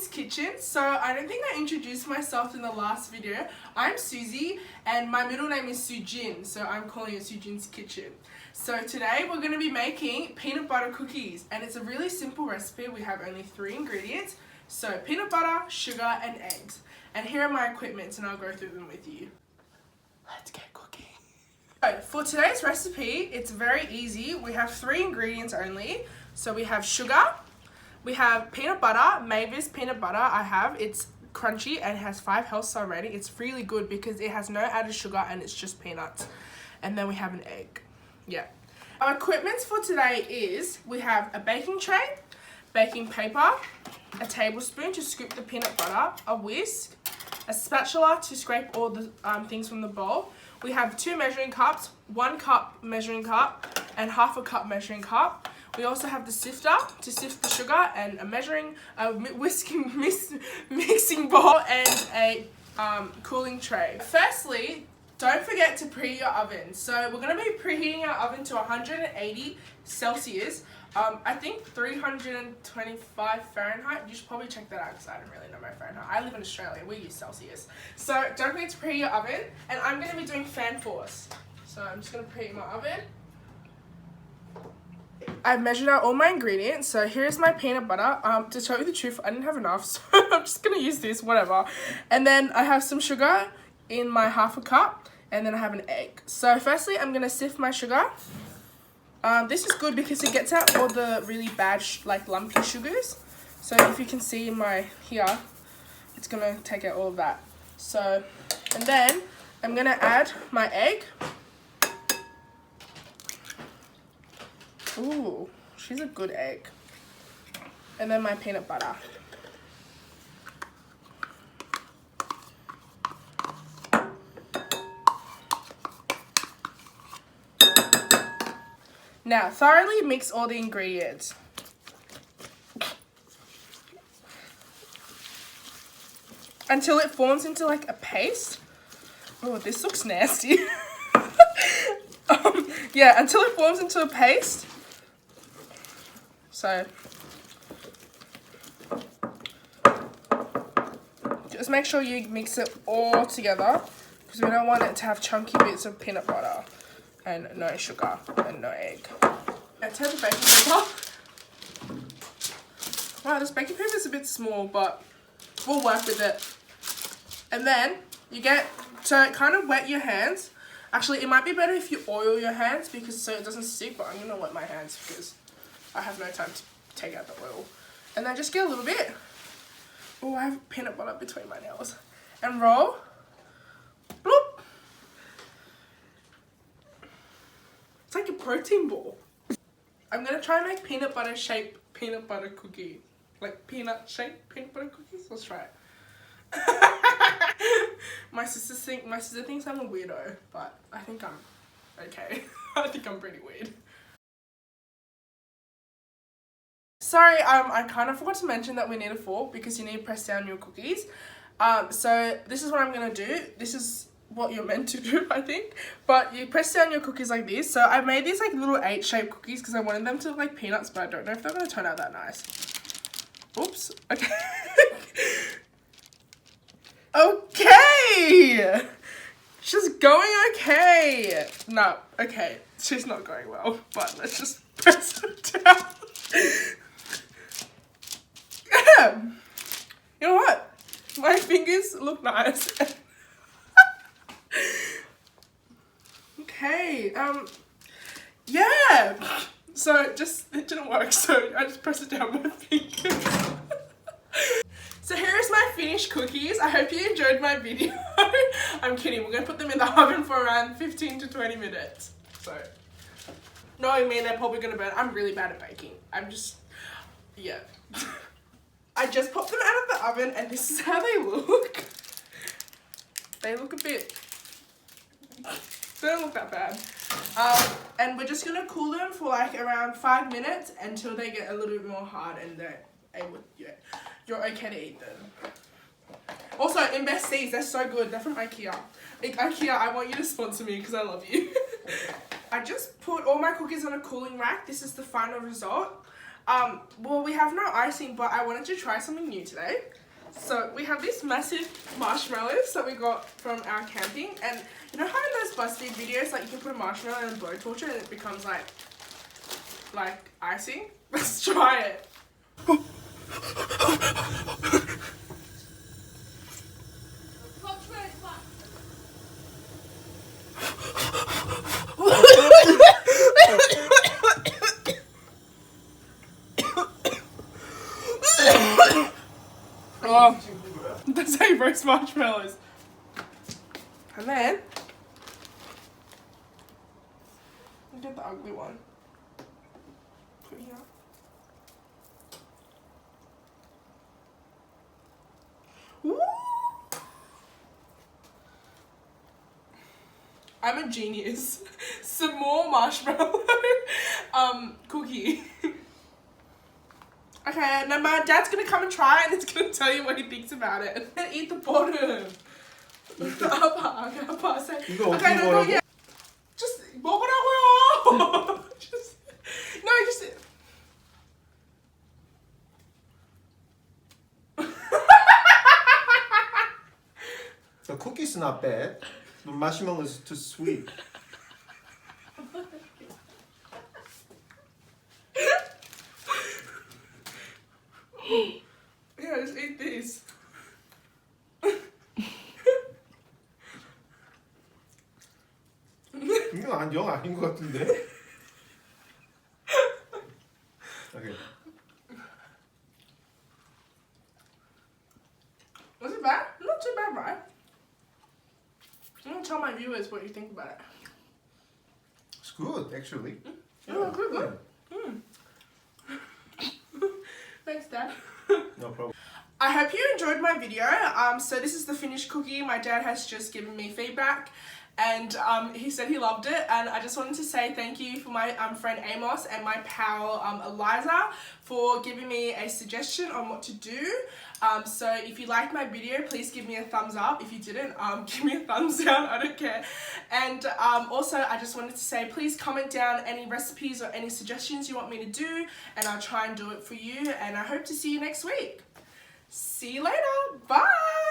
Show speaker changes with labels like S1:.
S1: Sujine's Kitchen. So I don't think I introduced myself in the last video. I'm Susie and my middle name is Sujin, so I'm calling it Sujine's Kitchen. So today we're going to be making peanut butter cookies, and it's a really simple recipe. We have only 3 ingredients, so peanut butter, sugar and eggs. And here are my equipment and I'll go through them with you. Let's get cooking. So for today's recipe, it's very easy. We have 3 ingredients only. So we have sugar, we have peanut butter, Mavis peanut butter it's crunchy and has 5 health star rating. It's really good because it has no added sugar and it's just peanuts. And then we have an egg. Yeah. Our equipment for today is, we have a baking tray, baking paper, a tablespoon to scoop the peanut butter, a whisk, a spatula to scrape all the things from the bowl. We have 2 measuring cups, 1 cup measuring cup, and half a cup measuring cup. We also have the sifter to sift the sugar, and a mixing bowl, and a cooling tray. Firstly, don't forget to preheat your oven. So we're going to be preheating our oven to 180 Celsius. I think 325 Fahrenheit. You should probably check that out because I don't really know my Fahrenheit. I live in Australia. We use Celsius. So don't forget to preheat your oven. And I'm going to be doing fan force. So I'm just going to preheat my oven. I've measured out all my ingredients. So here's my peanut butter. To tell you the truth, I didn't have enough. So I'm just going to use this, whatever. And then I have some sugar in my half a cup. And then I have an egg. So firstly, I'm going to sift my sugar. This is good because it gets out all the really bad lumpy sugars. So if you can see in my here, it's gonna take out all of that. So, and then I'm gonna add my egg. Ooh, she's a good egg. And then my peanut butter. Now, thoroughly mix all the ingredients. Until it forms into like a paste. Oh, this looks nasty. Yeah, until it forms into a paste. So, just make sure you mix it all together because we don't want it to have chunky bits of peanut butter. And no sugar and no egg. I take the baking paper. Wow, this baking paper is a bit small, but we'll work with it. And then you get to kind of wet your hands. Actually, it might be better if you oil your hands because so it doesn't stick, but I'm gonna wet my hands because I have no time to take out the oil. And then just get a little bit. Oh, I have peanut butter between my nails. And roll. Bloop. It's like a protein ball. I'm gonna try and make peanut butter shaped peanut butter cookie. Like peanut shaped peanut butter cookies. Let's try it. My sister thinks I'm a weirdo, but I think I'm okay. I think I'm pretty weird. Sorry, I kind of forgot to mention that we need a fork because you need to press down your cookies. So this is what I'm gonna do. This is what you're meant to do, I think, but you press down your cookies like this. So I made these like little 8-shaped cookies because I wanted them to look like peanuts, but I don't know if they're going to turn out that nice. Oops. Okay. Okay, she's going okay. No, okay, she's not going well, but let's just press it down. Yeah. You know what, my fingers look nice. Okay, yeah, so it didn't work, so I just pressed it down with my fingers. So here is my finished cookies. I hope you enjoyed my video. I'm kidding, we're going to put them in the oven for around 15 to 20 minutes. So, knowing me, they're probably going to burn. I'm really bad at baking. Yeah. I just popped them out of the oven and this is how they look. They look a bit... They don't look that bad. And we're just gonna cool them for like around 5 minutes until they get a little bit more hard and they're able, you're okay to eat them. Also, in Besties, they're so good. They're from IKEA. IKEA, I want you to sponsor me because I love you. I just put all my cookies on a cooling rack. This is the final result. Well, we have no icing, but I wanted to try something new today. So we have these massive marshmallows that we got from our camping, and you know how in those BuzzFeed videos, like you can put a marshmallow in a blowtorch and it becomes like icing? Let's try it. Oh, that's how you roast marshmallows. And then, look at the ugly one. Put it here. Woo! I'm a genius. Some more marshmallow cookie. Okay, now my dad's gonna come and try it and he's gonna tell you what he thinks about it. And eat the bottom. The upper. Say, okay, no, yeah. Just 먹으라고요. just
S2: The cookie's not bad. The marshmallow is too sweet.
S1: Yeah, just eat this.
S2: 이건 영 아닌 것 같은데. Okay.
S1: Was it bad? Not too bad, right? I'm gonna tell my viewers what you think about it.
S2: It's good, actually.
S1: Yeah, good. Thanks, Dad.
S2: No problem.
S1: I hope you enjoyed my video. So this is the finished cookie. My dad has just given me feedback, and he said he loved it. And I just wanted to say thank you for my friend Amos and my pal Eliza for giving me a suggestion on what to do. So if you liked my video, please give me a thumbs up. If you didn't, give me a thumbs down. I don't care. And also, I just wanted to say, please comment down any recipes or any suggestions you want me to do, and I'll try and do it for you. And I hope to see you next week. See you later. Bye.